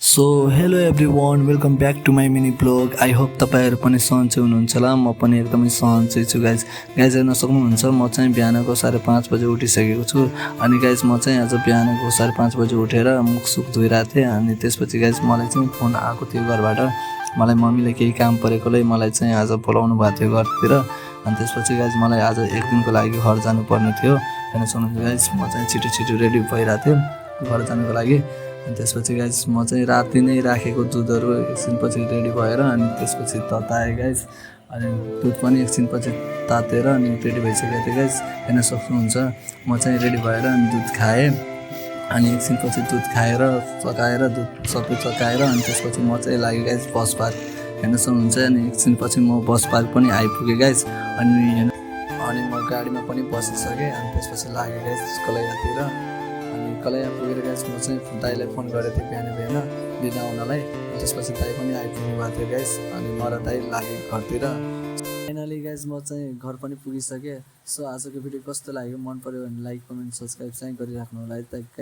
So hello everyone, welcome back to my mini blog. I hope तपाईँहरू पनि सन्चै हुनुहुन्छ होला। म पनि एकदमै सन्चै छु गाइज। हेर्न सक्नुहुन्छ म चाहिँ बिहानको 5:30 बजे उठिसकेको छु। अनि गाइज म चाहिँ आज बिहानको 5:30 बजे उठेर मुखसुख धोइरहेको थिएँ। अनि त्यसपछि गाइज मलाई चाहिँ फोन आएको थियो घरबाट। मलाई मम्मीले केही काम परेकोले मलाई चाहिँ आज बोलाउनु भएको थियो घरतिर। अनि त्यसपछि गाइज मलाई आज एक दिनको लागि घर जानुपर्ने थियो। हेर्न सक्नुहुन्छ गाइज म चाहिँ छिटो रेडी भइरहेको थिएँ घर जानुको लागि। अनि त्यसपछि गाइज म चाहिँ राति नै राखेको दुधहरू एकछिनपछि रेडी भएर अनि त्यसपछि तताएँ गाइज। अनि दुध पनि एकछिनपछि तातेर अनि रेडी भइसकेको थियो गाइज। हेर्न सक्नुहुन्छ म चाहिँ रेडी भएर अनि दुध खाएँ। अनि एकछिनपछि दुध खाएर चकाएर दुध सबै चकाएर अनि त्यसपछि म चाहिँ लागेँ गाइज बस पार्क। हेर्न सक्नुहुन्छ अनि एकछिनपछि म बस पार्क पनि आइपुगेँ गाइज। अनि म गाडीमा पनि बसिसकेँ। अनि त्यसपछि लागेँ गाइज कलैयातिर। अनि कलैया पुगेर गाइज म चाहिँ दाइलाई फोन गरेको थिएँ बिहान लिन आउनलाई। त्यसपछि दाइ पनि आइपुग्नु भएको थियो गाइज। अनि म र दाइ लागेँ घरतिर। फाइनली गाइज म चाहिँ घर पनि पुगिसकेँ। सो आजको भिडियो कस्तो लाग्यो, मन पऱ्यो भने लाइक कमेन्ट सब्सक्राइब चाहिँ गरिराख्नु होला है त।